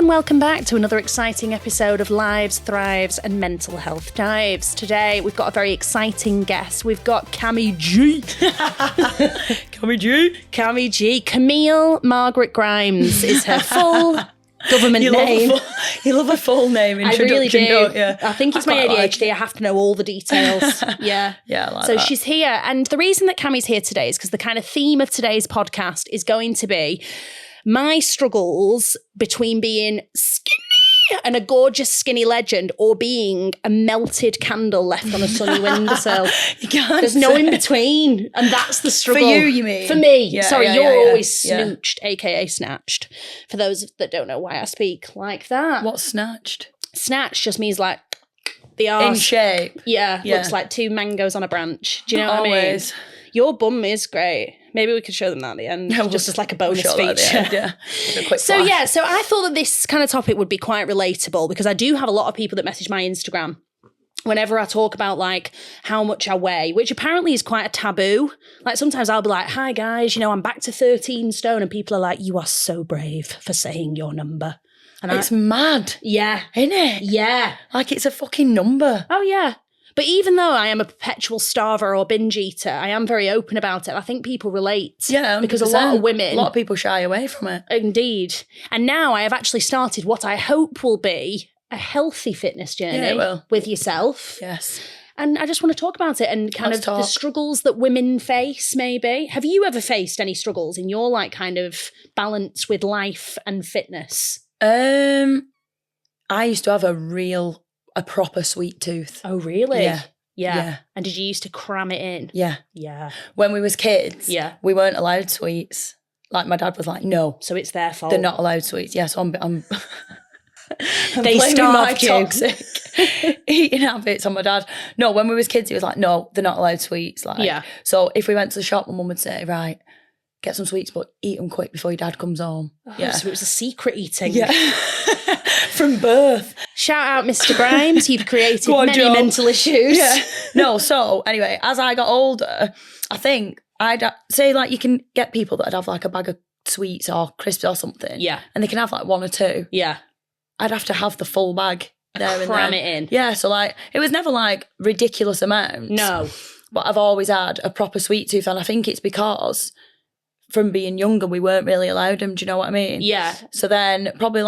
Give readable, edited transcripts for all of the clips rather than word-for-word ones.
and welcome back to another exciting episode of Lives, Thrives and Mental Health Dives. Today we've got a very exciting guest. We've got Cammy G. Cammy G. Camille Margaret Grimes is her full government name. You love a full name introduction, I really do. Don't you? I think it's my ADHD. I have to know all the details. Yeah. Yeah, I like so that. she's here. And the reason that Cammy's here today is because the kind of theme of today's podcast is going to be my struggles between being skinny and a gorgeous skinny legend or being a melted candle left on a sunny windowsill. There's no in between. And that's the struggle. For you mean? For me. Yeah, Sorry, yeah, you're yeah, always yeah. snooched, aka snatched. For those that don't know why I speak like that. What's snatched? Snatch just means like the arse. In shape. Yeah, Yeah. looks like two mangoes on a branch. Do you know what Always. I mean? Your bum is great. Maybe we could show them that at the end, just as like a bonus feature. Yeah. A quick So flash. yeah, so I thought that this kind of topic would be quite relatable because I do have a lot of people that message my Instagram whenever I talk about like how much I weigh, which apparently is quite a taboo. Like sometimes I'll be like, hi guys, you know, I'm back to 13 stone. And people are like, you are so brave for saying your number. And It's mad, yeah. isn't it? Yeah. Like it's a fucking number. Oh, yeah. But even though I am a perpetual starver or binge eater, I am very open about it. I think people relate. Yeah, 100%. Because a lot of women... A lot of people shy away from it. Indeed. And now I have actually started what I hope will be a healthy fitness journey Yeah, it will. with yourself. Yes. And I just want to talk about it and kind Let's of the talk. struggles that women face, maybe. Have you ever faced any struggles in your like kind of balance with life and fitness? I used to have a proper sweet tooth. Oh, really? Yeah. Yeah. Yeah. And did you used to cram it in? Yeah. Yeah. When we was kids, Yeah. we weren't allowed sweets. Like my dad was like, no, So it's their fault. they're not allowed sweets. Yeah, so I'm They blaming my starved you. toxic eating habits on my dad. No, when we was kids, he was like, no, they're not allowed sweets. Like, Yeah. So if we went to the shop, my mum would say, right, get some sweets, but eat them quick before your dad comes home. Oh, so it was a secret eating. Yeah. From birth. Shout out, Mr. Grimes. You've created Go on, many Joe. mental issues. Yeah. No, so anyway, as I got older, I think I'd say like you can get people that'd have like a bag of sweets or crisps or something. Yeah. And they can have like one or two. Yeah. I'd have to have the full bag there and Cram then. it in. Yeah, so like it was never like ridiculous amounts. No. But I've always had a proper sweet tooth, and I think it's because from being younger we weren't really allowed them. Do you know what I mean? Yeah. So then probably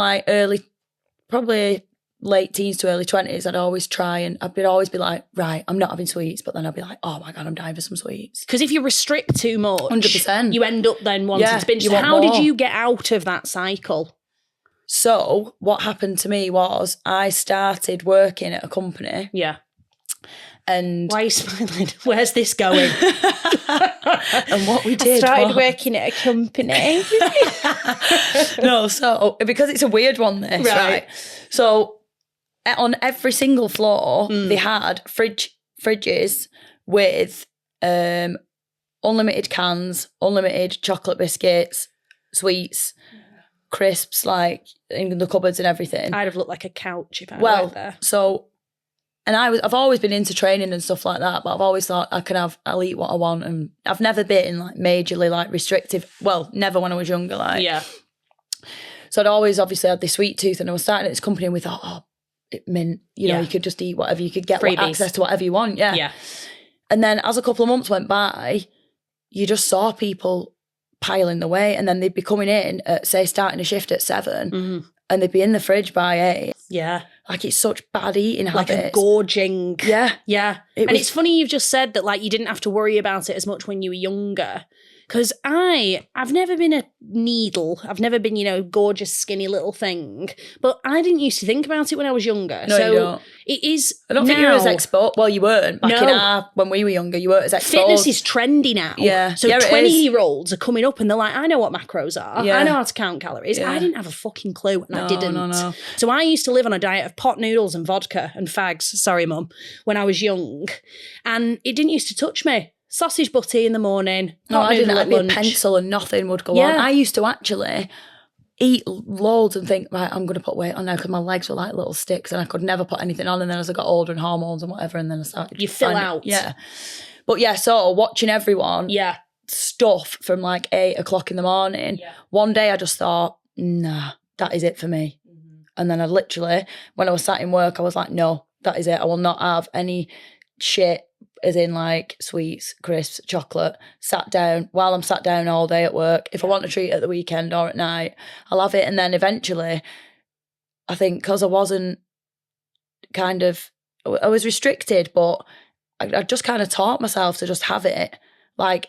late teens to early 20s, I'd always try and I'd always be like, right, I'm not having sweets, but then I'd be like, oh my God, I'm dying for some sweets. Because if you restrict too much, 100%. you end up then wanting Yeah, to binge. you So want how did more. you get out of that cycle? So what happened to me was I started working at a company Yeah. and Why are you smiling? Where's this going? and what we I did started was- working at a company. No, so because it's a weird one, this, right? So on every single floor, they had fridges with unlimited cans, unlimited chocolate biscuits, sweets, crisps, like in the cupboards and everything. I'd have looked like a couch if I Well, worked there. so, and I've always been into training and stuff like that, but I've always thought I'll eat what I want, and I've never been like majorly like restrictive. Well, never when I was younger, like. Yeah. So I'd always obviously had this sweet tooth, and I was starting at this company and we thought, oh, it meant, you know, Yeah. you could just eat whatever, you could get Freebies. access to whatever you want, yeah. Yeah. And then as a couple of months went by, you just saw people piling the weight, and then they'd be coming in at, say, starting a shift at 7, Mhm. and they'd be in the fridge by 8. Yeah. Like it's such bad eating Like habits. a gorging. Yeah. Yeah. It And was- it's funny you've just said that like you didn't have to worry about it as much when you were younger. Because I've never been a needle. I've never been, you know, gorgeous, skinny little thing. But I didn't used to think about it when I was younger. No, so you don't. it is I don't think you were as now- exposed. Well, you weren't. Back in No. when we were younger, you weren't as exposed. Fitness is trendy now. Yeah. So Yeah, it is. 20-year-olds are coming up and they're like, I know what macros are. Yeah. I know how to count calories. Yeah. I didn't have a fucking clue and I No, didn't. no. So I used to live on a diet of pot noodles and vodka and fags, sorry mum, when I was young. And it didn't used to touch me. Sausage butty in the morning. No, pot I didn't. noodle I'd at be a lunch. pencil and nothing would go Yeah. on. I used to actually eat loads and think, right, I'm going to put weight on now because my legs were like little sticks and I could never put anything on. And then as I got older and hormones and whatever, and then I started... You fill finding- out. Yeah. But yeah, so watching everyone Yeah. stuff from like 8 o'clock in the morning, Yeah. one day I just thought, nah, that is it for me. Mm-hmm. And then I literally, when I was sat in work, I was like, no, that is it. I will not have any shit, as in like sweets, crisps, chocolate, sat down while I'm sat down all day at work. If I want a treat at the weekend or at night, I'll have it. And then eventually, I think because I wasn't kind of, I was restricted, but I just kind of taught myself to just have it like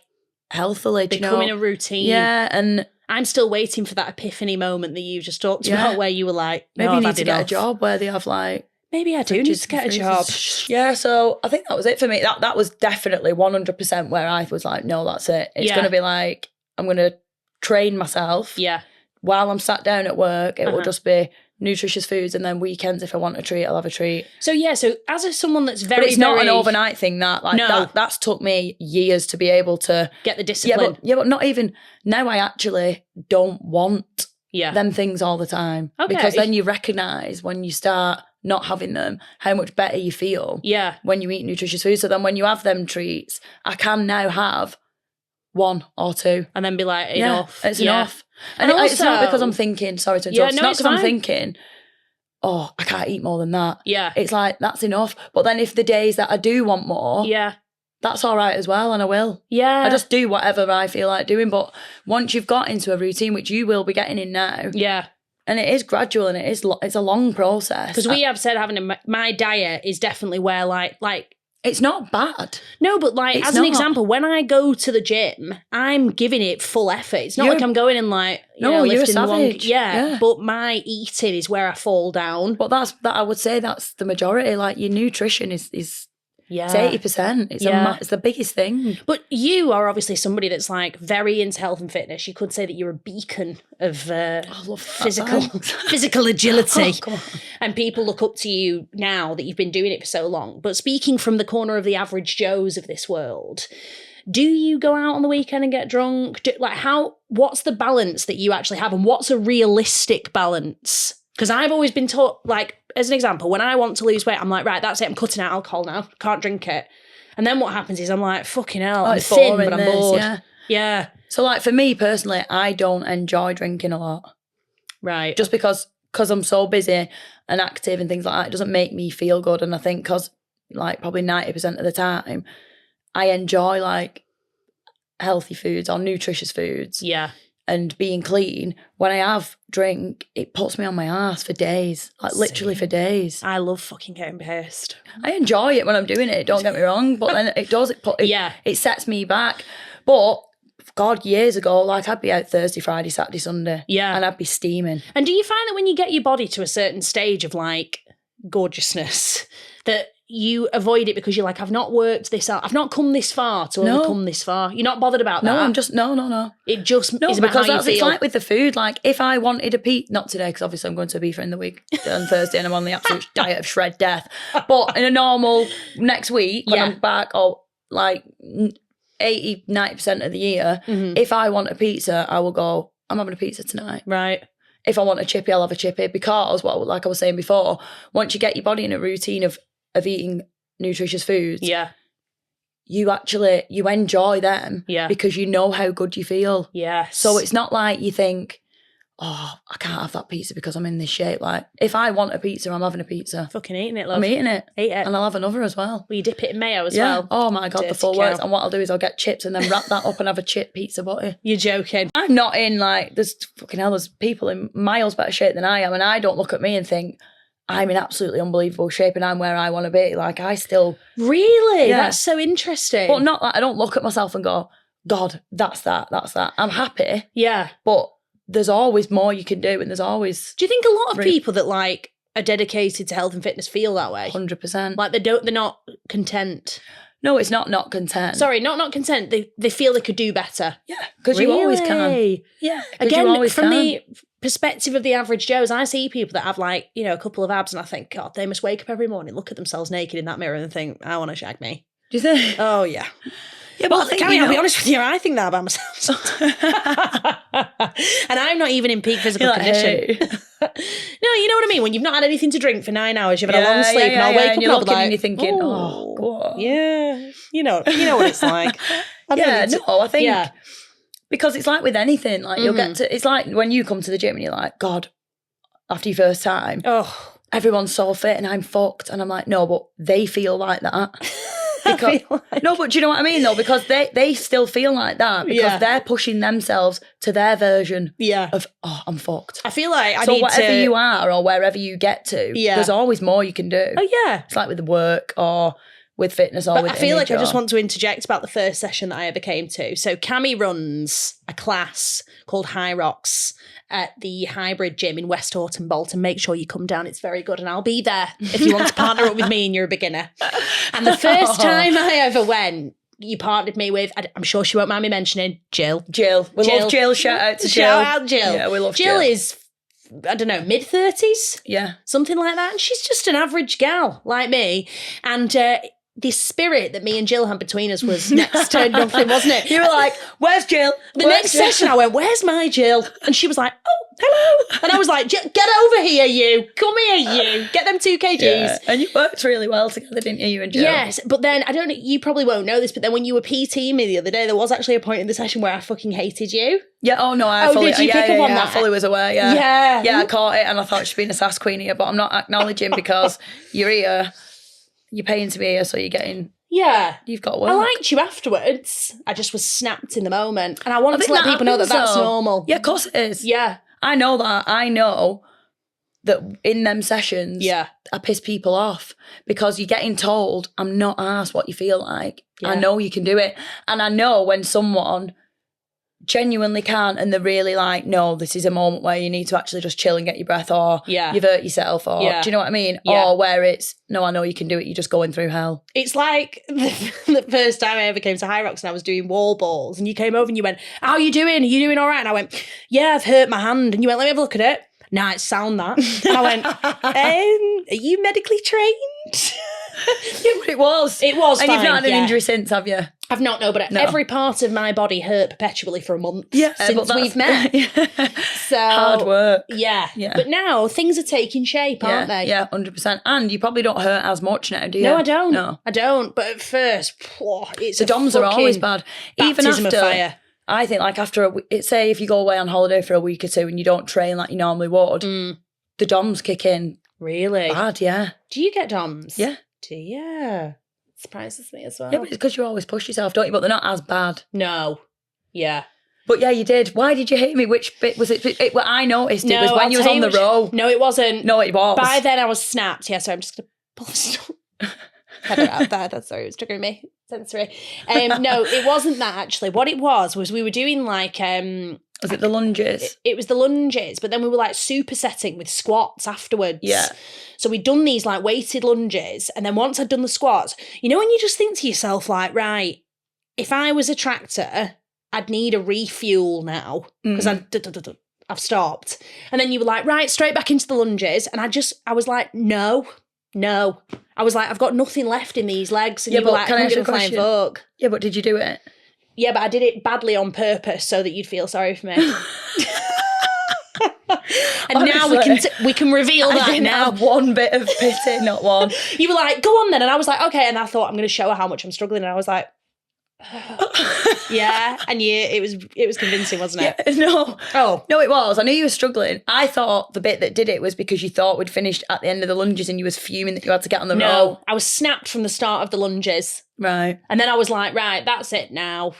healthily. Becoming a routine. Yeah. And I'm still waiting for that epiphany moment that you just talked about where you were like, maybe you need to get a enough. job where they have like, maybe I do need to get a job. Yeah, so I think that was it for me. That was definitely 100% where I was like, no, that's it. It's going to be like, I'm going to train myself. Yeah. While I'm sat down at work, it will just be nutritious foods, and then weekends, if I want a treat, I'll have a treat. So as someone that's very, but it's not an overnight thing. That's took me years to be able to get the discipline. But not even now. I actually don't want them things all the time, because then you recognise when you start not having them, how much better you feel when you eat nutritious food. So then when you have them treats, I can now have one or two. And then be like, enough. It's enough. And also, it's not because I'm thinking, sorry to interrupt, it's not because I'm fine. thinking, oh, I can't eat more than that. Yeah. It's like, that's enough. But then if the days that I do want more, that's all right as well, and I will. Yeah. I just do whatever I feel like doing. But once you've got into a routine, which you will be getting in now, and it is gradual, and it's a long process. Because we have said my diet is definitely where like it's not bad. No, but like it's as an example, when I go to the gym, I'm giving it full effort. It's not like I'm going and like you're a lifting savage. Yeah, but my eating is where I fall down. But I would say that's the majority. Like your nutrition is it's 80%. It's the biggest thing. But you are obviously somebody that's like very into health and fitness. You could say that you're a beacon of physical agility. And people look up to you now that you've been doing it for so long. But speaking from the corner of the average Joes of this world, do you go out on the weekend and get drunk? What's the balance that you actually have, and what's a realistic balance? Because I've always been taught, like, as an example, when I want to lose weight, I'm like, right, that's it, I'm cutting out alcohol now, can't drink it. And then what happens is I'm like, fucking hell, I'm thin, but I'm bored. Yeah. So, like, for me personally, I don't enjoy drinking a lot. Right. Just because I'm so busy and active and things like that, it doesn't make me feel good. And I think because, like, probably 90% of the time, I enjoy, like, healthy foods or nutritious foods. Yeah. And being clean. When I have drink, it puts me on my ass for days. Like, literally for days. I love fucking getting pissed. I enjoy it when I'm doing it, don't get me wrong. But then it sets me back. But, God, years ago, like, I'd be out Thursday, Friday, Saturday, Sunday. Yeah. And I'd be steaming. And do you find that when you get your body to a certain stage of, like, gorgeousness, that you avoid it because you're like, I've not worked this out. I've not come this far to only come this far. You're not bothered about that. No, I'm just, no. It just is about because how you feel. It's like with the food. Like, if I wanted a pizza, not today, because obviously I'm going to a beaver in the week on Thursday and I'm on the absolute diet of shred death. But in a normal next week, when I'm back, or like 80, 90% of the year, if I want a pizza, I will go, I'm having a pizza tonight. Right. If I want a chippy, I'll have a chippy, because, like I was saying before, once you get your body in a routine of eating nutritious foods, you enjoy them because you know how good you feel. Yes. So it's not like you think, oh, I can't have that pizza because I'm in this shape. Like, if I want a pizza, I'm having a pizza. Fucking eating it, love. I'm eating it. Eat it. And I'll have another as well. Will you dip it in mayo as well? Oh my God, the full works. And what I'll do is I'll get chips and then wrap that up and have a chip pizza butty. You're joking. I'm not in, like, there's people in miles better shape than I am, and I don't look at me and think, I'm in absolutely unbelievable shape and I'm where I want to be. Like, I still... Really? Yeah. That's so interesting. But not like, I don't look at myself and go, God, that's that. I'm happy. Yeah. But there's always more you can do, and there's always... Do you think a lot of people that, like, are dedicated to health and fitness feel that way? 100%. Like, they're not content? No, it's not content. Sorry, not content. They feel they could do better. Yeah, because you always can. Yeah, again, you always from can. the perspective of the average Joes, I see people that have, like, you know, a couple of abs, and I think, God, they must wake up every morning, look at themselves naked in that mirror and think, I want to shag me. Do you think? Oh, yeah. Yeah, but I'll be honest with you, I think that about myself. And I'm not even in peak physical condition. Hey. No, you know what I mean? When you've not had anything to drink for 9 hours, you've had a long sleep, and I'll wake up and I'll be like, and you're thinking, oh, God. Yeah. You know what it's like. I think because it's like with anything, like you'll get to, it's like when you come to the gym and you're like, God, after your first time. Oh, Everyone's so fit and I'm fucked. And I'm like, no, but they feel like that. Because, no, but do you know what I mean though? Because they still feel like that because they're pushing themselves to their version of, oh, I'm fucked. I feel like so whatever you are or wherever you get to, there's always more you can do. Oh yeah. It's like with the work or with fitness or with I feel like I just want to interject about the first session that I ever came to. So Cami runs a class called High Rocks at the Hybrid Gym in West Horton, Bolton. Make sure you come down. It's very good. And I'll be there if you want to partner up with me and you're a beginner. And the first time I ever went, you partnered me with, I'm sure she won't mind me mentioning, Jill. We love Jill. Shout out to Jill. Shout out Jill. Yeah, we love Jill. Jill is, I don't know, mid-30s? Yeah. Something like that. And she's just an average gal like me. And this spirit that me and Jill had between us was next to nothing, wasn't it? You were like, where's Jill? The next session I went, where's my Jill? And she was like, oh, hello. And I was like, get over here, you. Come here, you. Get them 2 kgs. Yeah. And you worked really well together, didn't you and Jill? Yes, but then, I don't know, you probably won't know this, but then when you were PTing me the other day, there was actually a point in the session where I fucking hated you. Yeah, oh no, I fully, did you pick up on that? I fully was aware, yeah. Yeah. Yeah, I caught it and I thought she'd been a sass queen here, but I'm not acknowledging because you're here, you're paying to be here, so you're getting... Yeah. You've got work. I liked you afterwards. I just was snapped in the moment. And I wanted to let people know that that's normal. Yeah, of course it is. Yeah. I know that. I know that in them sessions, I piss people off because you're getting told, I'm not asked what you feel like. Yeah. I know you can do it. And I know when someone genuinely can't and they're really like, no, this is a moment where you need to actually just chill and get your breath or you've hurt yourself or do you know what I mean? Yeah. Or where it's, no, I know you can do it, you're just going through hell. It's like the first time I ever came to High Rocks and I was doing wall balls and you came over and you went, how are you doing? Are you doing all right? And I went, yeah, I've hurt my hand. And you went, let me have a look at it. Nah, it's sound that. And I went, are you medically trained? Yeah, but it was. It was. And fine, you've not had an injury since, have you? I've not, no, but every part of my body hurt perpetually for a month since we've met. So hard work. Yeah. But now things are taking shape, aren't they? Yeah, 100%. And you probably don't hurt as much now, do you? No, I don't. No. I don't. But at first, it's the DOMs are always bad. Even after, of fire. I think like after say if you go away on holiday for a week or two and you don't train like you normally would, the DOMs kick in. Really? Bad, yeah. Do you get DOMs? Yeah. Do you? Surprises me as well. Yeah, but it's because you always push yourself, don't you? But they're not as bad. No. Yeah. But yeah, you did. Why did you hate me? Which bit was it? What I noticed it was when you was on the row. No, it wasn't. No, it was. By then I was snapped. Yeah, so I'm just going to pull this I don't know that. That's sorry, it was triggering me. Sensory. No, it wasn't that actually. What it was we were doing like was it the lunges? It was the lunges, but then we were like supersetting with squats afterwards. Yeah. So we'd done these like weighted lunges, and then once I'd done the squats, you know when you just think to yourself like, right, if I was a tractor, I'd need a refuel now because I've stopped. And then you were like, right, straight back into the lunges, and I was like, no. I was like, I've got nothing left in these legs. And you were like, can I ask you a question? Fuck. Yeah, but did you do it? Yeah, but I did it badly on purpose so that you'd feel sorry for me. And honestly, now we can reveal that I didn't now. have one bit of pity, not one. You were like, go on then. And I was like, okay. And I thought, I'm going to show her how much I'm struggling. And I was like, yeah. And it was convincing, wasn't it? Yeah, no. Oh. No, it was. I knew you were struggling. I thought the bit that did it was because you thought we'd finished at the end of the lunges and you was fuming that you had to get on the row. No, I was snapped from the start of the lunges. Right. And then I was like, right, that's it now.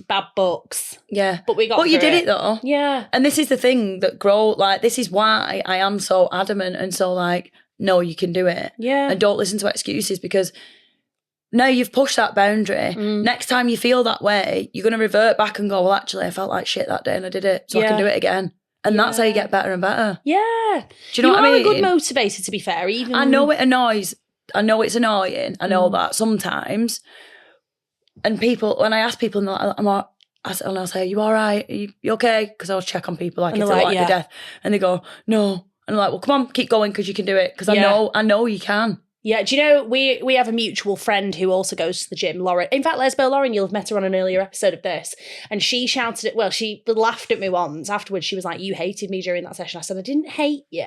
Bad books. Yeah. But we got But you did it though. Yeah. And this is the thing that this is why I am so adamant and so like, no, you can do it. Yeah. And don't listen to excuses because now you've pushed that boundary. Next time you feel that way, you're going to revert back and go, well, actually, I felt like shit that day and I did it, so I can do it again. And that's how you get better and better. Yeah. Do you know what I mean? You are a good motivator, to be fair. Even I know it annoys. I know it's annoying. I know that sometimes. And people, when I ask people, and I'll say, are you all right? Are you okay? Because I'll check on people like if they're like to death. And they go, no. And I'm like, well, come on, keep going because you can do it. Because I know you can. Yeah, do you know, we have a mutual friend who also goes to the gym, Lauren. In fact, Lesbo Lauren, you'll have met her on an earlier episode of this. And she shouted she laughed at me once. Afterwards, she was like, you hated me during that session. I said, I didn't hate you.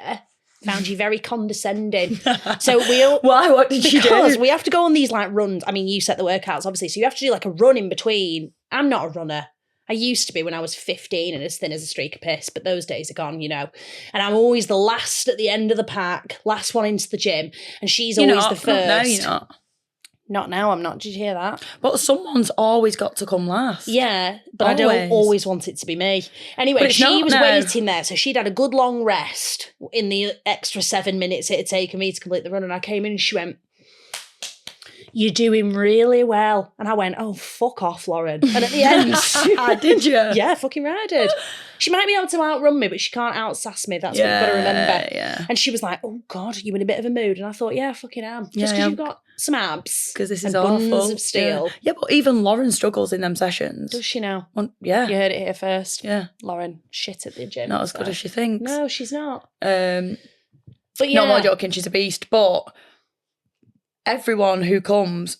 Found you very condescending. So Why? What did you do? Because we have to go on these like runs. I mean, you set the workouts, obviously. So you have to do like a run in between. I'm not a runner. I used to be when I was 15 and as thin as a streak of piss, but those days are gone, you know. And I'm always the last at the end of the pack, last one into the gym, and she's always the first. No, you're not. Not now, I'm not. Did you hear that? But someone's always got to come last. Yeah, but I don't always want it to be me. Anyway, she was waiting there, so she'd had a good long rest in the extra 7 minutes it had taken me to complete the run, and I came in and she went, "You're doing really well." And I went, "Oh, fuck off, Lauren." And at the end... Did you? Yeah, fucking right I did. She might be able to outrun me, but she can't outsass me. That's what you've got to remember. Yeah. And she was like, "Oh, God, you in a bit of a mood?" And I thought, yeah, I fucking am. Just because you've got some abs. Because this is and awful. buns of steel. Yeah, but even Lauren struggles in them sessions. Does she now? Yeah. You heard it here first. Yeah. Lauren, shit at the gym. Not as good as she thinks. No, she's not. But yeah. No more joking, she's a beast. But everyone who comes,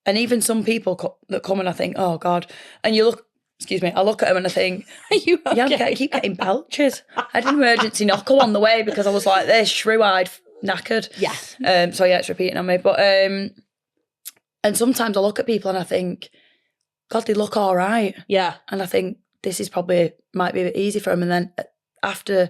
and even some people that come and I think, oh God, and you look, I look at them and I think, are you okay? Yeah, I keep getting belches. I had an emergency knocker on the way because I was like this, shrew-eyed, knackered. Yeah. So yeah, it's repeating on me. But and sometimes I look at people and I think, God, they look all right. Yeah. And I think this is probably, might be a bit easy for them. And then after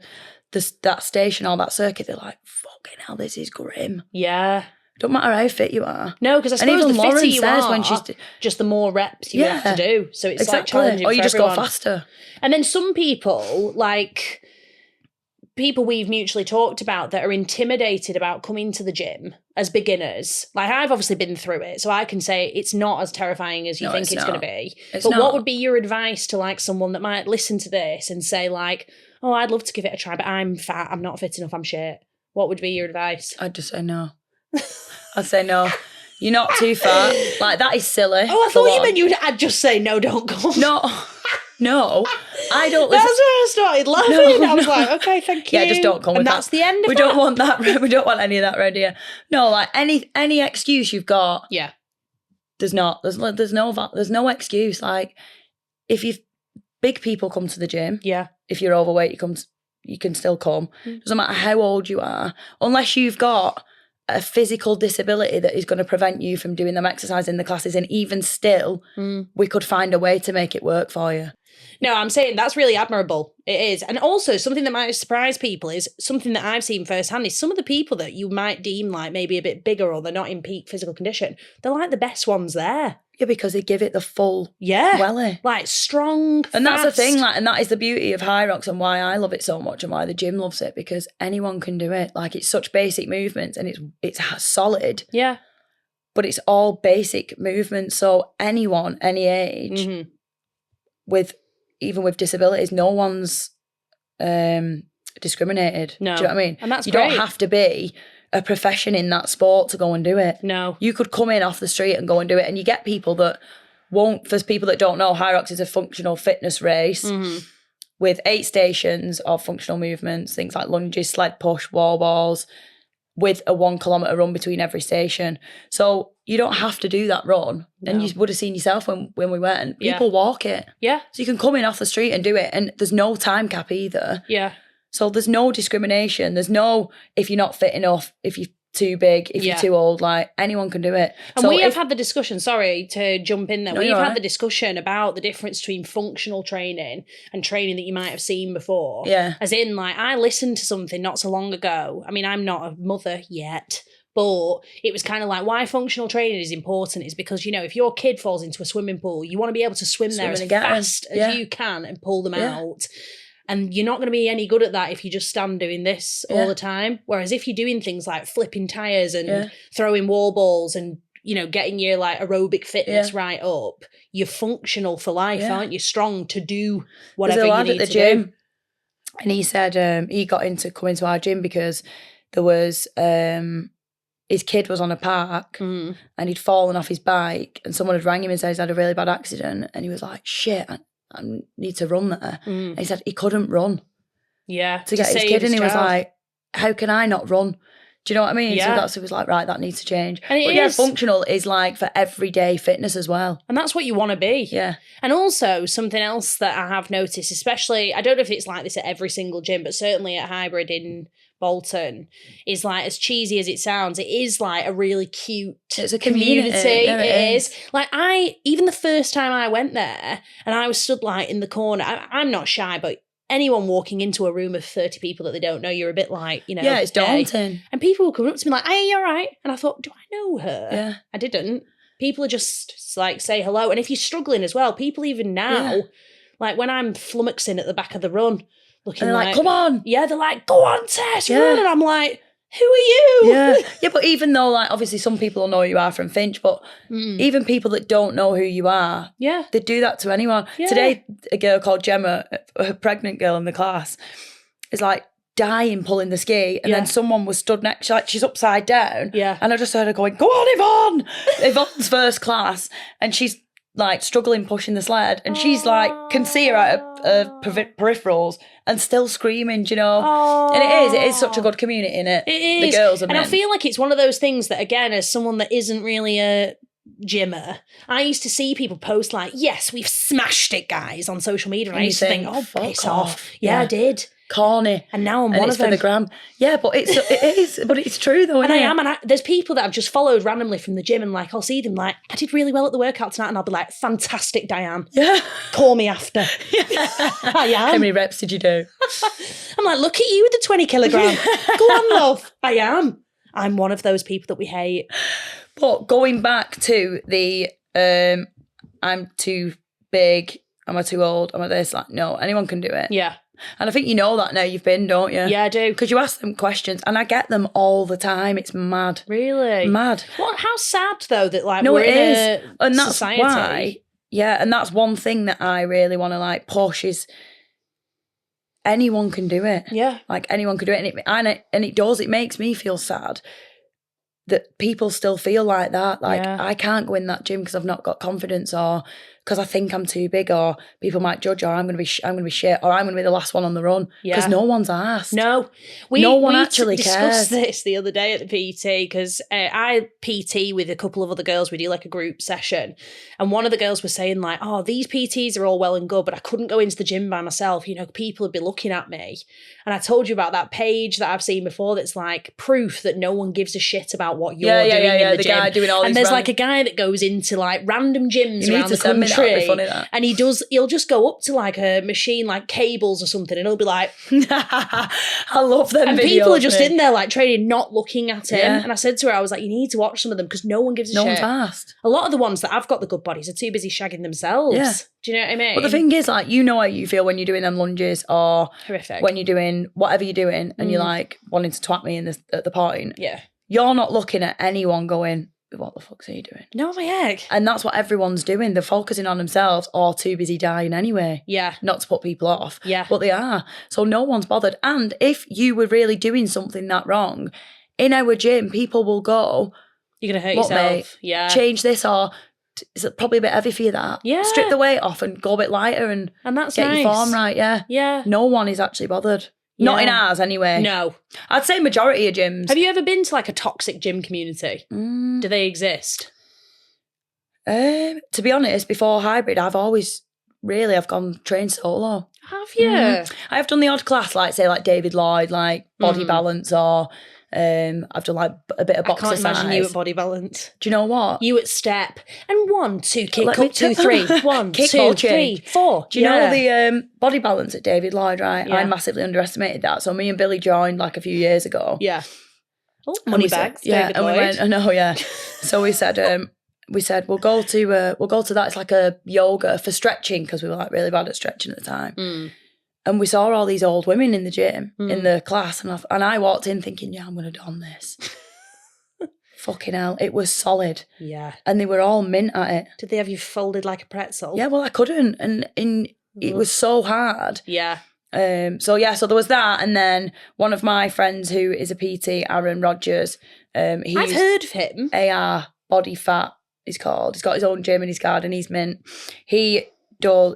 that station or that circuit, they're like, fucking hell, this is grim. Yeah. Don't matter how fit you are. No, because I suppose even the fitter Lauren you says are, when she's just the more reps you have to do. So it's like challenging or you for just everyone. go faster. And then some people, like people we've mutually talked about that are intimidated about coming to the gym as beginners. Like I've obviously been through it, so I can say it's not as terrifying as you think it's going to be. But what would be your advice to like someone that might listen to this and say like, oh, I'd love to give it a try, but I'm fat, I'm not fit enough, I'm shit. What would be your advice? I'd just say no. I'd say no. You're not too fat. Like, that is silly. Oh, I thought you meant I'd just say no, don't come. No. I don't listen. That's where I started laughing. I was like, okay, thank you. Yeah, just don't come with and that. That's the end of we that. don't want that. We don't want any of that ready. No, like any excuse you've got. Yeah. There's no excuse. Like, if big people come to the gym. Yeah. If you're overweight, you can still come. Doesn't matter how old you are, unless you've got a physical disability that is going to prevent you from doing them exercise in the classes, and even still, we could find a way to make it work for you. No, I'm saying that's really admirable. It is. And also something that might surprise people is something that I've seen firsthand is some of the people that you might deem like maybe a bit bigger or they're not in peak physical condition, they're like the best ones there. Yeah, because they give it the full welly. Like strong, and fast. That's the thing, like, and that is the beauty of High Rocks and why I love it so much and why the gym loves it, because anyone can do it. Like, it's such basic movements and it's solid. Yeah. But it's all basic movements. So anyone, any age, even with disabilities, no one's discriminated. No. Do you know what I mean? And that's you great. don't have to be a profession in that sport to go and do it. No. You could come in off the street and go and do it. And you get people that won't, for people that don't know, High Rocks is a functional fitness race with 8 stations of functional movements, things like lunges, sled push, wall balls, with a 1 kilometre run between every station. So you don't have to do that run. No. And you would have seen yourself when we went. People walk it. Yeah. So you can come in off the street and do it. And there's no time cap either. Yeah. So there's no discrimination. There's no, if you're not fit enough, if you're too big, if you're too old, like, anyone can do it. And we have had the discussion, sorry to jump in there, we've had the discussion about the difference between functional training and training that you might have seen before. Yeah. As in, like, I listened to something not so long ago. I mean, I'm not a mother yet, but it was kind of like why functional training is important is because, you know, if your kid falls into a swimming pool, you want to be able to swim there as fast as you can and pull them out. And you're not going to be any good at that if you just stand doing this all the time. Whereas if you're doing things like flipping tyres and throwing wall balls and, you know, getting your like aerobic fitness right up, you're functional for life, aren't you? Strong to do whatever you need to do. And he said he got into coming to our gym because there was his kid was on a park and he'd fallen off his bike and someone had rang him and said he's had a really bad accident, and he was like, shit, I need to run there. And he said he couldn't run. Yeah. To get his kid. And he was like, how can I not run? Do you know what I mean? Yeah. So he was like, right, that needs to change. And but yeah, functional is like for everyday fitness as well. And that's what you want to be. Yeah. And also something else that I have noticed, especially, I don't know if it's like this at every single gym, but certainly at Hybrid in Bolton is like, as cheesy as it sounds, it is like a really cute It's a community. Yeah, it is. Like even the first time I went there and I was stood like in the corner, I'm not shy, but anyone walking into a room of 30 people that they don't know, you're a bit like, you know. Yeah, it's hey. daunting. And people will come up to me like, hey, you all right? And I thought, do I know her? Yeah. I didn't. People are just like, say hello. And if you're struggling as well, people even now, like when I'm flummoxing at the back of the run, looking and they're like, come on. Yeah, they're like, go on, Tess, run. And I'm like, who are you? Yeah. Yeah, but even though, like, obviously some people will know who you are from Finch, but even people that don't know who you are, they do that to anyone. Yeah. Today, a girl called Gemma, a pregnant girl in the class, is like dying pulling the ski, and then someone was stood next, like she's upside down, and I just heard her going, go on, Yvonne! Yvonne's first class, and she's like struggling pushing the sled, and she's like, can see her out of peripherals and still screaming, do you know? Aww. And it is such a good community, innit? It is. The girls and men. I feel like it's one of those things that, again, as someone that isn't really a gymmer, I used to see people post like, yes, we've smashed it, guys, on social media, and I used to think, oh, piss off. Yeah, I did. Corny. And now I'm one of them. For the gram. Yeah, but it is, but it's true though, isn't and it? I am, and there's people that I've just followed randomly from the gym, and like I'll see them like, I did really well at the workout tonight, and I'll be like, fantastic, Diane. Yeah. Call me after. I am. How many reps did you do? I'm like, look at you with the 20 kilogram. Go on, love. I am. I'm one of those people that we hate. But going back to the I'm too big, am I too old, am I this? Like, no, anyone can do it. Yeah. And I think you know that now, you've been, don't you? Yeah, I do. Because you ask them questions, and I get them all the time. It's mad. Really? Mad. Well, how sad, though, that like no, we're it in is. a and that's society. Why, and that's one thing that I really want to like push is anyone can do it. Yeah. Like anyone can do it. And it does. It makes me feel sad that people still feel like that. Like I can't go in that gym because I've not got confidence, or because I think I'm too big, or people might judge, or I'm going to be shit, or I'm going to be the last one on the run. Because no one's asked. No. No one actually cares. We discussed this the other day at the PT, because I PT with a couple of other girls. We do like a group session. And one of the girls was saying like, oh, these PTs are all well and good, but I couldn't go into the gym by myself. You know, people would be looking at me. And I told you about that page that I've seen before that's like proof that no one gives a shit about what you're doing in the gym. Guy doing all and there's like a guy that goes into like random gyms around the country. Funny, that. And he'll just go up to like a machine like cables or something, and he'll be like, I love them and videos, people are just in there like training, not looking at him. Yeah. And I said to her, I was like, you need to watch some of them because no one gives a shit. No one's asked. A lot of the ones that have got the good bodies are too busy shagging themselves. Yeah. Do you know what I mean? But the thing is, like, you know how you feel when you're doing them lunges, or horrific when you're doing whatever you're doing, and you're like wanting to twat me at the point. Yeah. You're not looking at anyone going, what the fuck's are you doing? No, my heck. And that's what everyone's doing. They're focusing on themselves, or too busy dying anyway. Yeah. Not to put people off. Yeah. But they are. So no one's bothered. And if you were really doing something that wrong, in our gym, people will go, you're going to hurt yourself. Mate, yeah. Change this, or is it probably a bit heavy for you, that? Yeah. Strip the weight off and go a bit lighter and that's get your form right. Yeah. Yeah. No one is actually bothered. Not in ours, anyway. No. I'd say majority of gyms. Have you ever been to like a toxic gym community? Do they exist? To be honest, before hybrid, I've gone trained solo. Have you? I have done the odd class, like say like David Lloyd, like body balance, or I've done like a bit of boxer size. I can't imagine you at body balance. Do you know what? You at step and 1, 2, kick up, 2, 3, 1, 2, 3, 4. Do you know the body balance at David Lloyd, right? Yeah. I massively underestimated that. So me and Billy joined like a few years ago. Yeah. Oh, money bags. Yeah, and we went, I know, yeah. So we said we'll go to that. It's like a yoga for stretching, because we were like really bad at stretching at the time. And we saw all these old women in the gym, in the class, and I walked in thinking, yeah, I'm going to don this. Fucking hell, it was solid. Yeah. And they were all mint at it. Did they have you folded like a pretzel? Yeah, well, I couldn't, and it was so hard. Yeah. So there was that, and then one of my friends who is a PT, Aaron Rogers, I've heard of him. AR Body Fat, he's called. He's got his own gym in his garden. He's mint. He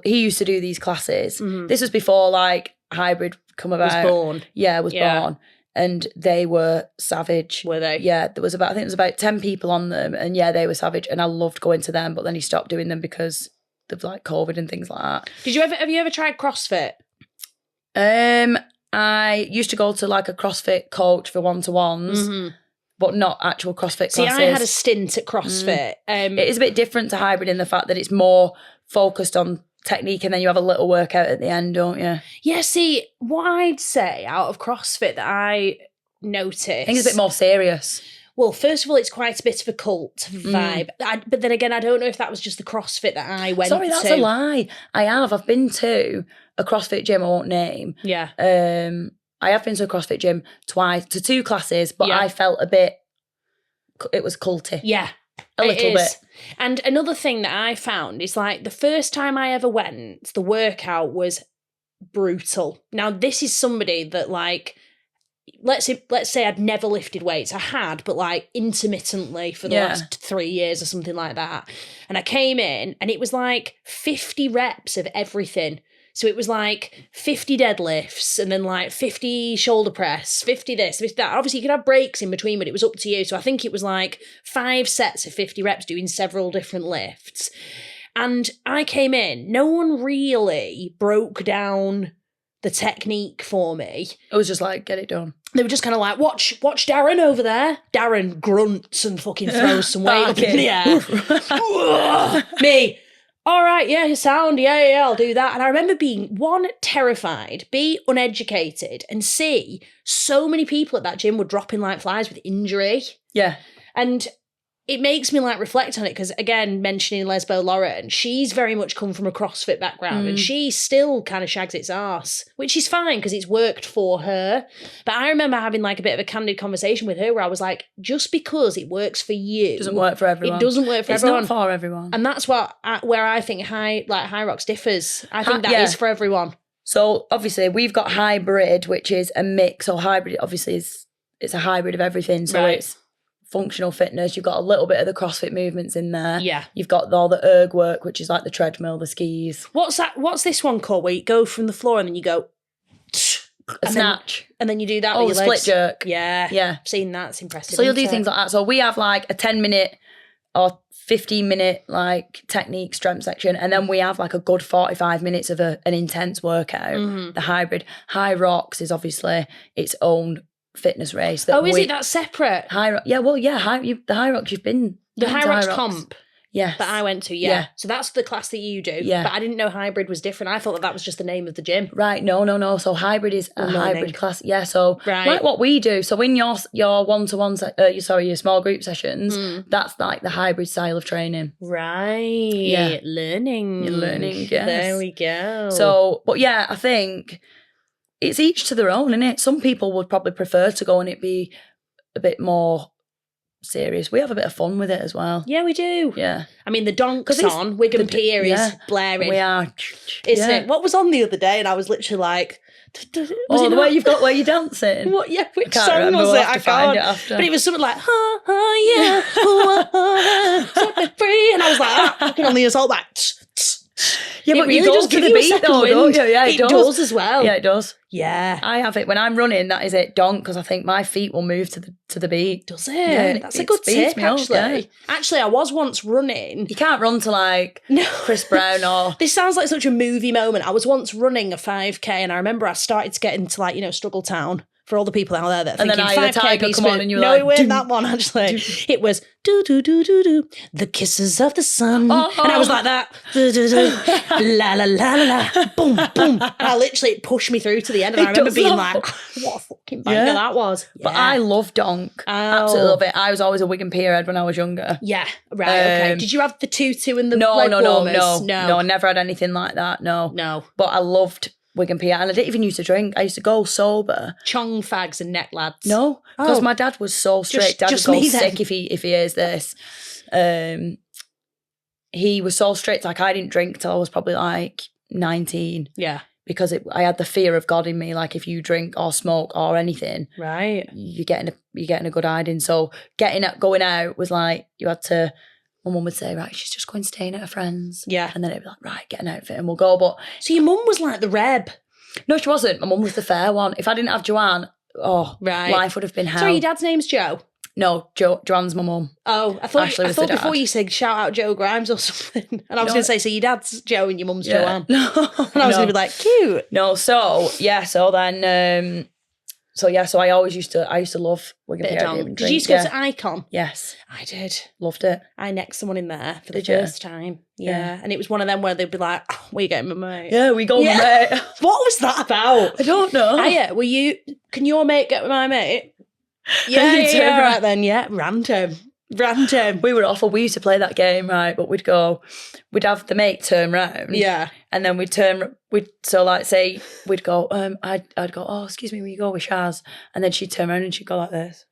used to do these classes. This was before like hybrid come about. Was born. Yeah, born. And they were savage. Were they? Yeah, I think it was about 10 people on them, and yeah, they were savage. And I loved going to them, but then he stopped doing them because of like COVID and things like that. Have you ever tried CrossFit? I I used to go to like a CrossFit coach for one-to-ones, but not actual CrossFit classes. See, I had a stint at CrossFit. It is a bit different to hybrid in the fact that it's more focused on technique and then you have a little workout at the end, don't you? Yeah, see, what I'd say out of CrossFit that I noticed... I think it's a bit more serious. Well, first of all, it's quite a bit of a cult vibe. But then again, I don't know if that was just the CrossFit that I went to. Sorry, that's a lie. I have. I've been to a CrossFit gym I won't name. Yeah. I have been to a CrossFit gym twice, to 2 classes, but I felt a bit, it was culty. Yeah. A little bit. And another thing that I found is like the first time I ever went, the workout was brutal. Now, this is somebody that like... Let's say I'd never lifted weights. I had, but like intermittently for the last 3 years or something like that. And I came in and it was like 50 reps of everything. So it was like 50 deadlifts and then like 50 shoulder press, 50 this, 50 that. Obviously you could have breaks in between, but it was up to you. So I think it was like 5 sets of 50 reps doing several different lifts. And I came in, no one really broke down the technique for me. It was just like, get it done. They were just kind of like, watch Darren over there. Darren grunts and fucking throws some weight up in the air. Me, all right, yeah, sound, yeah, I'll do that. And I remember being, 1, terrified, B, uneducated, and C, so many people at that gym were dropping like flies with injury. Yeah. And it makes me like reflect on it because, again, mentioning Lesbo Lauren, she's very much come from a CrossFit background and she still kind of shags its arse, which is fine because it's worked for her. But I remember having like a bit of a candid conversation with her where I was like, just because it works for you, it doesn't work for everyone. It doesn't work for everyone. It's not for everyone. And that's where I think High Rocks differs. I think that is for everyone. So obviously we've got hybrid, which is a mix. So hybrid obviously it's a hybrid of everything. So it's functional fitness. You've got a little bit of the CrossFit movements in there. Yeah. You've got all the erg work, which is like the treadmill, the skis. What's that? What's this one called where you go from the floor and then you go... A snatch. And then you do that with your your legs. split jerk. Yeah. Yeah. I've seen that. It's impressive. So you'll do things like that. So we have like a 10-minute or 15-minute like technique strength section. And then we have like a good 45 minutes of an intense workout. The hybrid. High Rocks is obviously its own fitness race. Is it that separate? The High Rocks you've been. The High Rocks comp. Yes. That I went to, yeah. So that's the class that you do. Yeah. But I didn't know hybrid was different. I thought that was just the name of the gym. Right, no. So hybrid is a hybrid class. Yeah, so like what we do. So in your one-to-one, your small group sessions, that's like the hybrid style of training. Right. Yeah. Learning. You're learning, yes. There we go. So, but yeah, I think it's each to their own, innit? Some people would probably prefer to go and it be a bit more serious. We have a bit of fun with it as well. Yeah, we do. Yeah. I mean, the donks on Wigan Pier is blaring. We are. Isn't it? What was on the other day? And I was literally like... the way you've got where you're dancing. What? Yeah, which can't song remember. was We'll it? have to I find can't. it after. But it was something like, yeah, set me free. And I was like, fucking on the assault back. Yeah, but really you go does to give the you a beat second though, wind. don't you? Yeah, it does as well. Yeah, it does. Yeah. I have it when I'm running. That is it, donk, because I think my feet will move to the beat. Does it? Yeah, That's a good tip, actually. Yeah. Actually, I was once running. You can't run to like Chris Brown or... This sounds like such a movie moment. I was once running a 5K and I remember I started to get into like, Struggle Town. For all the people out there that are and thinking, then 5K the tiger piece come on and you were no, like... it weren't that one, actually. It was, do, the kisses of the sun. And I was like that, la, la, la, la, la, boom, boom. And I literally, it pushed me through to the end. And I remember being like, what a fucking banger that was. Yeah. But I love donk. Absolutely love it. I was always a Wigan Pier head when I was younger. Yeah, right, okay. Did you have the tutu and the no, leg warmers? No, I never had anything like that, no. But I loved Wigan Pier, and I didn't even used to drink. I used to go sober. Chong fags and neck lads. No, because my dad was so strict. Dad would go sick if he hears this. He was so strict. Like I didn't drink till I was probably like 19. Yeah, because I had the fear of God in me. Like if you drink or smoke or anything, right, you're getting a good hiding. So going out was like you had to. My mum would say, right, she's just going staying at her friend's. Yeah. And then it'd be like, right, get an outfit and we'll go. But so your mum was like the reb? No, she wasn't. My mum was the fair one. If I didn't have Joanne, life would have been hell. Sorry, your dad's name's Joe? No, Joanne's my mum. Oh, I thought Ashley was the before dad. you said shout out Joe Grimes or something. And I was going to say, so your dad's Joe and your mum's Joanne. No. And I was going to be like, cute. No, so then so I always used to love Wigan Bit of PRD. Dom. Did you used to go to Icon? Yes. I did. Loved it. I necked someone in there for the Did you? first time. Yeah. Yeah. And it was one of them where they'd be like, oh, where you going, my mate? Yeah, we go, Yeah. mate. What was that about? I don't know. Hiya, can your mate get with my mate? Yeah, right then, yeah. Random. We were awful. We used to play that game, right? But we'd have the mate turn round. Yeah. And then we'd say we'd go, I'd go, oh, excuse me, will you go with Shaz? And then she'd turn around and she'd go like this.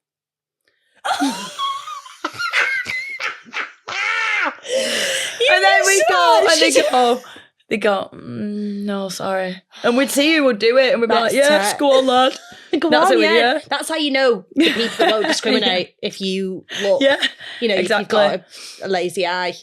And then we'd go, and they go, no, sorry. And we'd see who would do it, and we'd be like, yes, go on, lad. That's how you know the people that won't discriminate if you look. Yeah, you know, exactly. if you've got a lazy eye.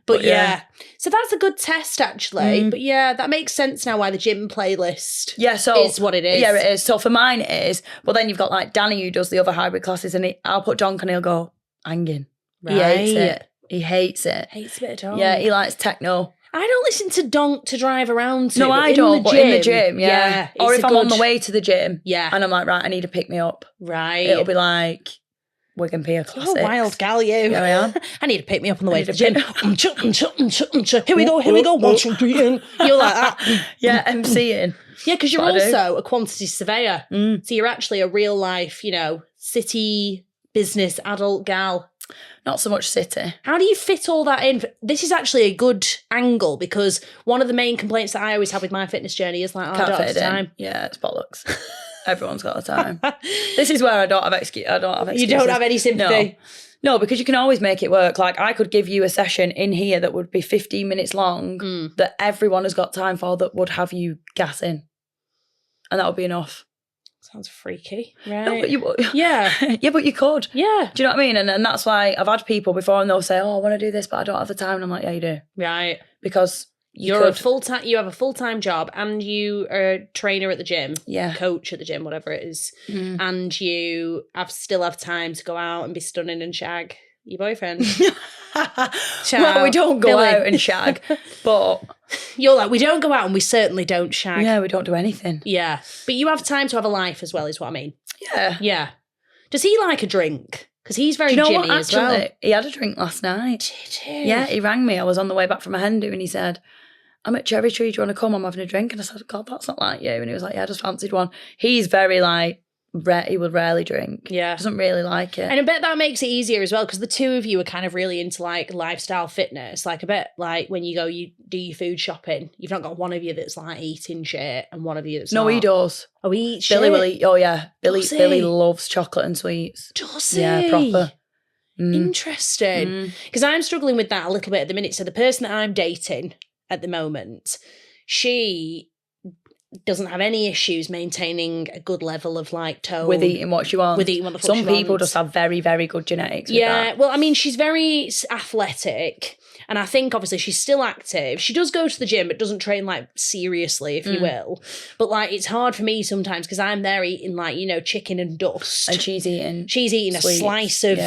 But yeah. So that's a good test, actually. But yeah, that makes sense now why the gym playlist is what it is. Yeah, it is. So for mine it is. But then you've got like Danny who does the other hybrid classes, and I'll put Donk and he'll go, hanging. Right. He hates it. He hates it. Hates a bit of Donk. Yeah, he likes techno. I don't listen to Donk to drive around to. No, I don't, but in the gym, yeah. Or if I'm on the way to the gym, yeah, and I'm like, right, I need to pick me up. Right. It'll be like Wigan Pier Classics. Oh, wild gal, you. Yeah, I am. I need to pick me up on the way to the gym. Here we go. 1, 2, 3, in. You're like that. Yeah, MCing. Yeah, because you're also a quantity surveyor. So you're actually a real life, city business adult gal. Not so much city. How do you fit all that in? This is actually a good angle because one of the main complaints that I always have with my fitness journey is like, I don't have the time. Yeah, it's bollocks. Everyone's got the time. This is where I don't have excuses. You don't have any sympathy? No, because you can always make it work. Like I could give you a session in here that would be 15 minutes long that everyone has got time for that would have you gassing. And that would be enough. Sounds freaky. Right. No, but you, yeah. Yeah, but you could. Yeah. Do you know what I mean? And that's why I've had people before and they'll say, oh, I want to do this, but I don't have the time. And I'm like, yeah, you do. Right. Because you have a full-time job and you are a trainer at the gym. Yeah. Coach at the gym, whatever it is. And you still have time to go out and be stunning and shag your boyfriend. Well, we don't go out and shag, but... You're like, we don't go out and we certainly don't shag. Yeah, we don't do anything. Yeah. But you have time to have a life as well, is what I mean. Yeah. Yeah. Does he like a drink? Because he's very Jimmy as well. He had a drink last night. Did he? Yeah, he rang me. I was on the way back from a hen do and he said, I'm at Cherry Tree, do you want to come? I'm having a drink. And I said, God, that's not like you. And he was like, yeah, I just fancied one. He's very like, he would rarely drink. Yeah. Doesn't really like it. And I bet that makes it easier as well because the two of you are kind of really into like lifestyle fitness. Like I bet like when you do your food shopping, you've not got one of you that's like eating shit and one of you that's No, not. he does. Oh, he eats shit? Billy will eat. Oh, yeah. Billy loves chocolate and sweets. Does he? Yeah, proper. Interesting. Because I'm struggling with that a little bit at the minute. So the person that I'm dating at the moment, she doesn't have any issues maintaining a good level of like tone. With eating what she wants. With eating what the fuck Some she people wants. just have very, very good genetics. Yeah, with that. well, I mean, she's very athletic. And I think obviously she's still active. She does go to the gym, but doesn't train like seriously, if you will. But like it's hard for me sometimes because I'm there eating like, chicken and dust. And she's eating sweets, a slice of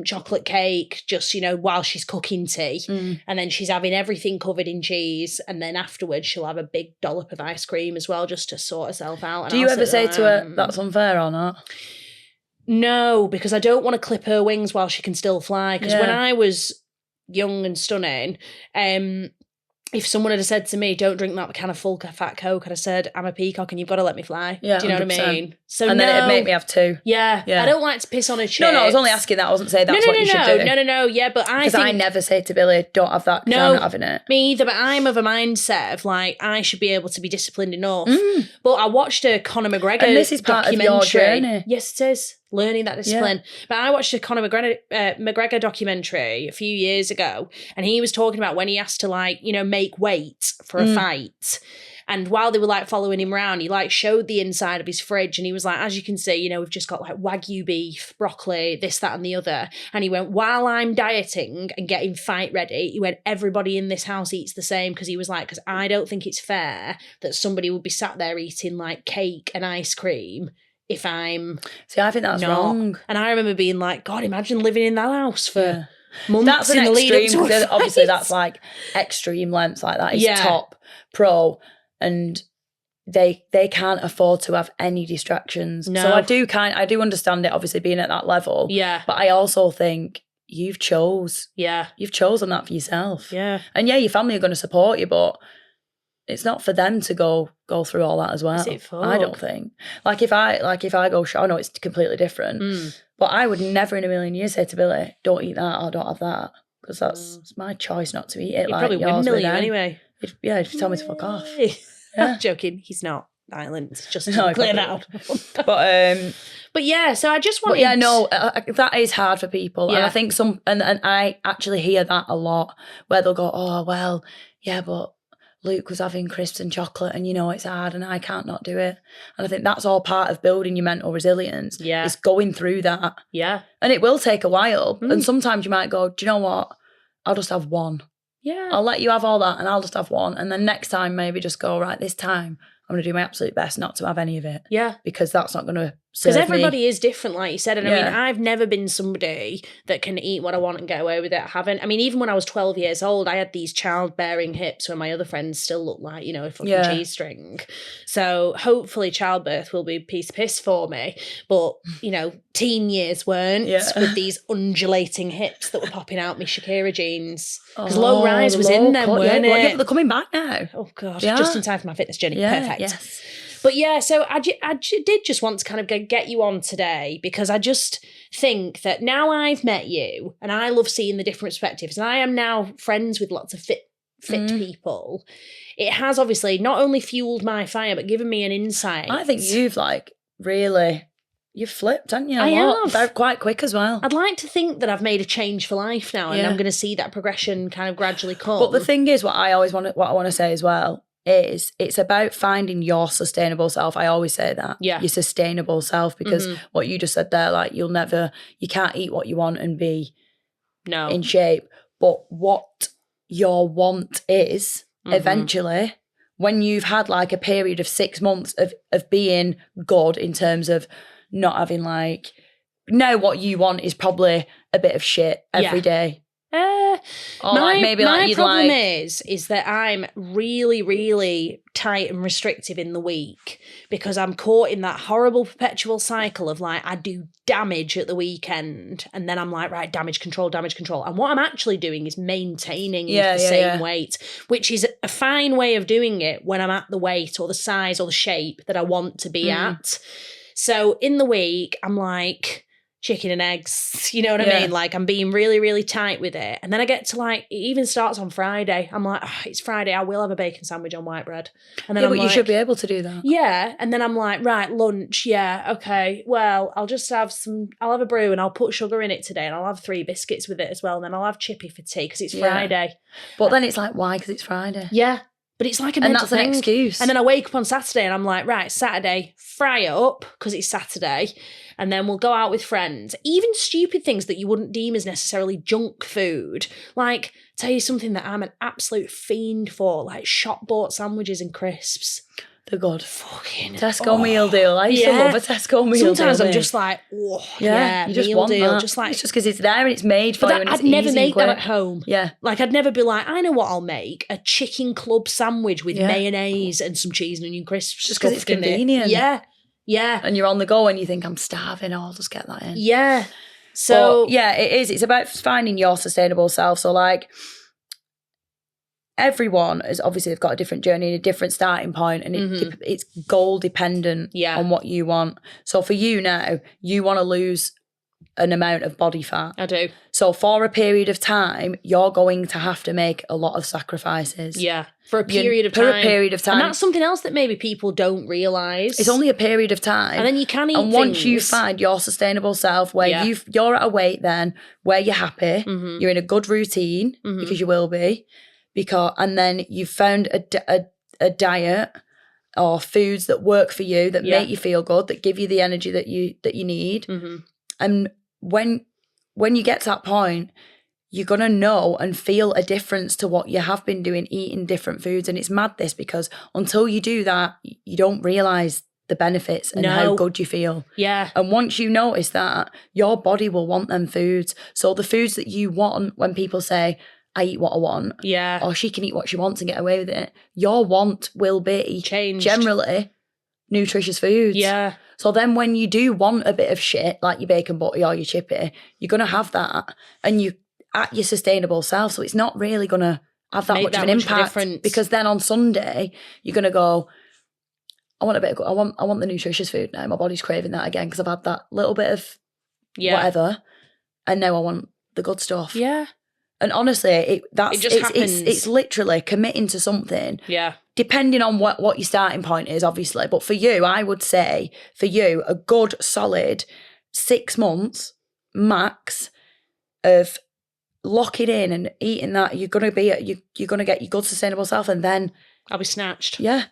chocolate cake just, while she's cooking tea. And then she's having everything covered in cheese. And then afterwards she'll have a big dollop of ice cream as well just to sort herself out. And do you ever say to her, that's unfair or not? No, because I don't want to clip her wings while she can still fly. Because when I was young and stunning, if someone had said to me, don't drink that kind of full fat Coke, I'd have said, I'm a peacock and you've got to let me fly. Yeah, do you know 100%. What I mean? So and then it'd make me have two. Yeah. I don't like to piss on a chick. No, I was only asking that. I wasn't saying that's what you should do. No. Yeah, but I think... Because I never say to Billy, don't have that because I'm not having it. Me either, but I'm of a mindset of like, I should be able to be disciplined enough. But I watched a Conor McGregor and this is part of your journey. Yes, it is. Learning that discipline. Yeah. But I watched a Conor McGregor documentary a few years ago, and he was talking about when he has to make weight for a fight. And while they were like following him around, he like showed the inside of his fridge and he was like, as you can see, we've just got like Wagyu beef, broccoli, this, that and the other. And he went, while I'm dieting and getting fight ready, he went, everybody in this house eats the same, because he was like, because I don't think it's fair that somebody would be sat there eating like cake and ice cream if I'm See, I think that's not. wrong. And I remember being like, God, imagine living in that house for months That's an in the lead up extreme, to a obviously fight. that's like extreme lengths like that. Is Yeah. top pro, and they can't afford to have any distractions. No. So I do understand it, obviously being at that level. Yeah. But I also think you've chosen that for yourself. Yeah. And yeah, your family are going to support you, but it's not for them to go through all that as well. Is it for? I don't think. Like if I go, I know it's completely different, but I would never in a million years say to Billy, don't eat that or don't have that, because it's my choice not to eat it. He'd like probably yours windmill with you them. anyway. If you tell me to fuck off. Yeah. I'm joking. He's not violent. Just No, to clear that out. But yeah, so I just wanted... But yeah, no, that is hard for people. Yeah. And I think and I actually hear that a lot, where they'll go, oh, well, yeah, but Luke was having crisps and chocolate and, it's hard and I can't not do it. And I think that's all part of building your mental resilience. Yeah. Is going through that. Yeah. And it will take a while. And sometimes you might go, do you know what? I'll just have one. Yeah. I'll let you have all that and I'll just have one. And then next time maybe just go, right, this time I'm going to do my absolute best not to have any of it. Yeah. Because that's not going to serve Because everybody me. is different, like you said. And I mean, I've never been somebody that can eat what I want and get away with it. I haven't. I mean, even when I was 12 years old, I had these childbearing hips where my other friends still look like, a fucking cheese string. So hopefully childbirth will be a piece of piss for me. But, teen years weren't with these undulating hips that were popping out my Shakira jeans. Because low rise was in them, weren't it? Yeah, but they're coming back now. Oh, God. Just in time for my fitness journey. Yeah, Perfect. yes. But yeah, so I did just want to kind of get you on today, because I just think that now I've met you and I love seeing the different perspectives, and I am now friends with lots of fit people. It has obviously not only fueled my fire, but given me an insight. I think you've you've flipped, haven't you? I have. They're quite quick as well. I'd like to think that I've made a change for life now, and I'm going to see that progression kind of gradually come. But the thing is, what I want to say as well is it's about finding your sustainable self. I always say that. Yeah. Your sustainable self, because what you just said there, like you can't eat what you want and be in shape. But what your want is eventually, when you've had like a period of 6 months of being good in terms of not having now what you want is probably a bit of shit every day. My problem is that I'm really, really tight and restrictive in the week, because I'm caught in that horrible perpetual cycle of I do damage at the weekend and then I'm like, right, damage control. And what I'm actually doing is maintaining the same weight, which is a fine way of doing it when I'm at the weight or the size or the shape that I want to be at. So in the week, I'm like chicken and eggs, you know what I mean? I'm being really, really tight with it. And then I get to it even starts on Friday. I'm like, it's Friday, I will have a bacon sandwich on white bread. And then but you should be able to do that. Yeah. And then I'm like, right, lunch, okay, well, I'll have a brew and I'll put sugar in it today and I'll have 3 biscuits with it as well. And then I'll have chippy for tea because it's Friday. But then it's why? Because it's Friday. Yeah. But it's like a mental thing. And that's an excuse. And then I wake up on Saturday and I'm like, right, Saturday, fry it up because it's Saturday. And then we'll go out with friends. Even stupid things that you wouldn't deem as necessarily junk food. Tell you something that I'm an absolute fiend for, shop-bought sandwiches and crisps. They're good. Fucking Tesco meal deal. I used to love a Tesco meal deal. Sometimes I'm just like, you just meal want deal. That. Just it's just because it's there and it's made for you and it's I'd never easy make and quick. that at home. Yeah. I'd never be like, I know what I'll make. A chicken club sandwich with mayonnaise and some cheese and onion crisps. Just because it's convenient. Yeah. Yeah. And you're on the go and you think, I'm starving, I'll just get that in. Yeah. So. But, it is. It's about finding your sustainable self. So everyone is obviously they've got a different journey and a different starting point, and it's goal dependent on what you want. So for you now, you want to lose an amount of body fat. I do. So for a period of time, you're going to have to make a lot of sacrifices. Yeah. For a period of time. For a period of time. And that's something else that maybe people don't realise. It's only a period of time. And then you can eat And once you find your sustainable self where you're at a weight then where you're happy, you're in a good routine, because you will be, and then you've found a diet or foods that work for you, that make you feel good, that give you the energy that you need. And when you get to that point, you're going to know and feel a difference to what you have been doing, eating different foods. And it's mad this, because until you do that, you don't realise the benefits and how good you feel. Yeah. And once you notice that, your body will want them foods. So the foods that you want, when people say, I eat what I want, or she can eat what she wants and get away with it, your want will be changed. Generally nutritious foods. Yeah. So then when you do want a bit of shit, like your bacon butty or your chippy, you're going to have that and you at your sustainable self. So it's not really going to have that much of an impact, because then on Sunday, you're going to go, I want a bit of, I want the nutritious food now. My body's craving that again because I've had that little bit of whatever. And now I want the good stuff. Yeah. And honestly, it just happens. It's literally committing to something. Yeah. Depending on what your starting point is, obviously. But for you, I would say, for you, a good solid 6 months max of locking in and eating that, you're gonna get your good sustainable self, and then I'll be snatched. Yeah.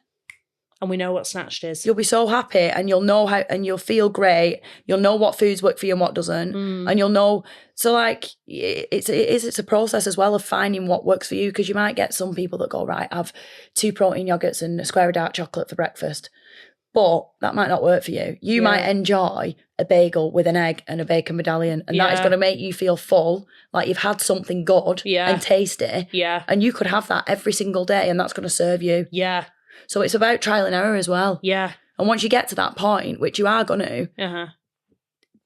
And we know what snatched is. You'll be so happy, and you'll know how, and you'll feel great. You'll know what foods work for you and what doesn't, and you'll know. So like, it's a process as well of finding what works for you, because you might get some people that go, right, have 2 protein yogurts and a square of dark chocolate for breakfast, but that might not work for you. You might enjoy a bagel with an egg and a bacon medallion, and that is going to make you feel full, like you've had something good and tasty. Yeah, and you could have that every single day, and that's going to serve you. Yeah. So it's about trial and error as well. Yeah. And once you get to that point, which you are going to,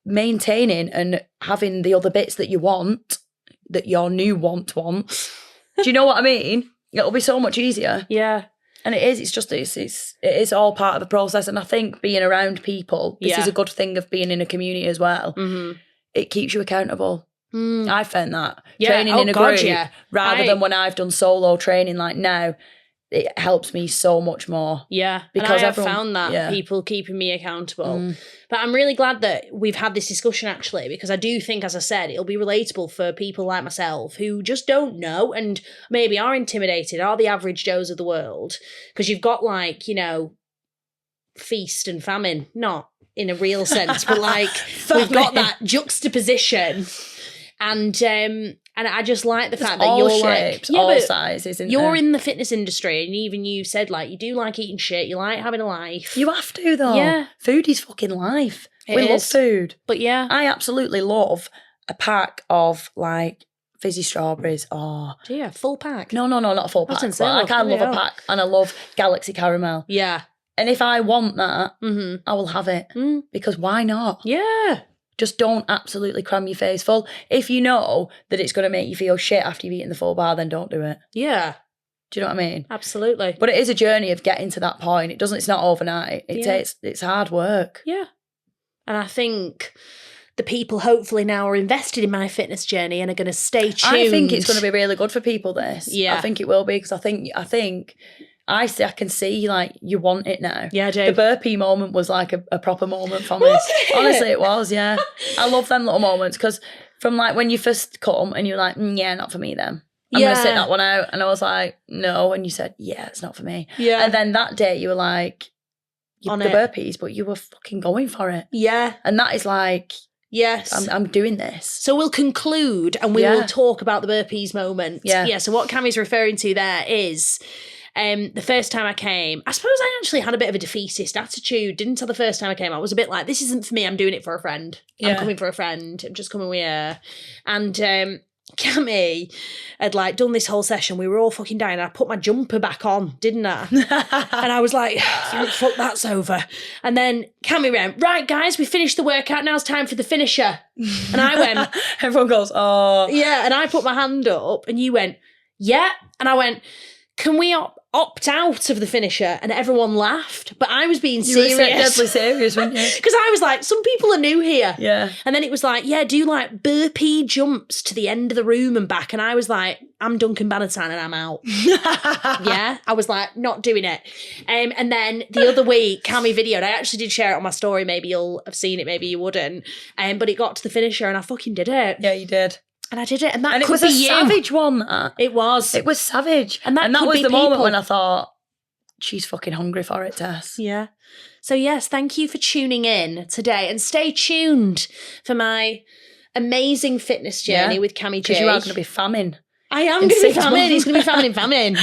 maintaining and having the other bits that you want, that your new want wants. Do you know what I mean? It'll be so much easier. Yeah. And it is. It's just, it is all part of the process. And I think being around people, this is a good thing of being in a community as well. Mm-hmm. It keeps you accountable. I found that. Training in a group, rather than when I've done solo training like now, it helps me so much more. Yeah. Because I've found that people keeping me accountable. But I'm really glad that we've had this discussion, actually, because I do think, as I said, it'll be relatable for people like myself who just don't know and maybe are intimidated, are the average Joes of the world. Because you've got, like, you know, feast and famine, not in a real sense, but like we've got that juxtaposition. And I just like the fact that you're shapes, like, all sizes. You're in the fitness industry, and even you said, like, you do like eating shit, you like having a life. You have to, though. Yeah. Food is fucking life. We love food. But yeah. I absolutely love a pack of, like, fizzy strawberries. Oh. Do you? Full pack? No, not a full pack. Like, I love a pack, and I love Galaxy Caramel. Yeah. And if I want that, I will have it. Because why not? Yeah. Just don't absolutely cram your face full. If you know that it's going to make you feel shit after you've eaten the full bar, then don't do it. Yeah. Do you know what I mean? Absolutely. But it is a journey of getting to that point. It's not overnight. It's hard work. Yeah. And I think the people hopefully now are invested in my fitness journey and are going to stay tuned. I think it's going to be really good for people, this. Yeah. I think it will be, because I think I can see, like, you want it now. Yeah, I do. The burpee moment was like a proper moment for me. Honestly, it was, yeah. I love them little moments, because from, like, when you first come and you're like, yeah, not for me then. I'm going to sit that one out. And I was like, no. And you said, yeah, it's not for me. Yeah. And then that day you were like, burpees, but you were fucking going for it. Yeah. And that is like, yes, I'm doing this. So we'll conclude and we will talk about the burpees moment. Yeah. So what Cammie's referring to there is... the first time I came, I suppose I actually had a bit of a defeatist attitude, didn't I? The first time I came, I was a bit like, this isn't for me, I'm doing it for a friend. Yeah. I'm coming for a friend, I'm just coming with her. And Cammie had, like, done this whole session, we were all fucking dying, and I put my jumper back on, didn't I? And I was like, thank fuck that's over. And then Cammie went, right guys, we finished the workout, now it's time for the finisher. And I went... Everyone goes, oh. Yeah, and I put my hand up, and you went, yeah. And I went... Can we opt out of the finisher? And everyone laughed, but I was being serious. You were deadly serious, weren't you? Because I was like, some people are new here. Yeah. And then it was like, yeah, do like burpee jumps to the end of the room and back. And I was like, I'm Duncan Bannatyne and I'm out. Yeah. I was like, not doing it. And then the other week, Cammie videoed, I actually did share it on my story. Maybe you'll have seen it, maybe you wouldn't. But it got to the finisher and I fucking did it. Yeah, you did. And I did it, and that it was a savage one. It was. It was savage. And that was the moment when I thought, she's fucking hungry for it, Tess. Yeah. So yes, thank you for tuning in today, and stay tuned for my amazing fitness journey with Cammie J. Because you are going to be famine. I am in going to be 6 famine. He's months. going to be famine.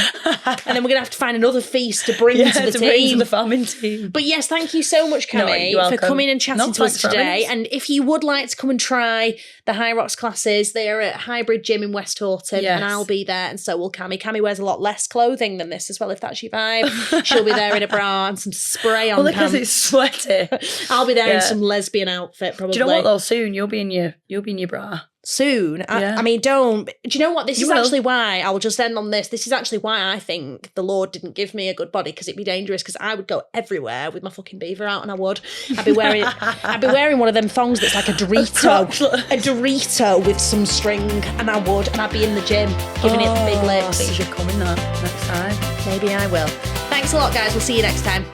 And then we're going to have to find another feast to bring to the to bring to team. the famine team. But yes, thank you so much, No, Cammy, you're for welcome. coming and chatting No, to us thanks for having today. us. And if you would like to come and try the High Rocks classes, they are at Hybrid Gym in West Horton, Yes. and I'll be there, and so will Cammy. Cammy wears a lot less clothing than this as well, if that's your vibe. She'll be there in a bra and some spray on Well, because pants. it's sweaty. I'll be there in Yeah. some lesbian outfit, probably. Do you know what though? Soon you'll be in your bra. Soon. Yeah. I mean, don't. Do you know what? This You is will. actually why, I will just end on this. This is actually why I think the Lord didn't give me a good body, because it'd be dangerous, because I would go everywhere with my fucking beaver out, and I would. I'd be wearing one of them thongs that's like a Dorito. A Dorito with some string, and I'd be in the gym giving it the big I lips. think you should come in that next time. Maybe I will. Thanks a lot, guys. We'll see you next time.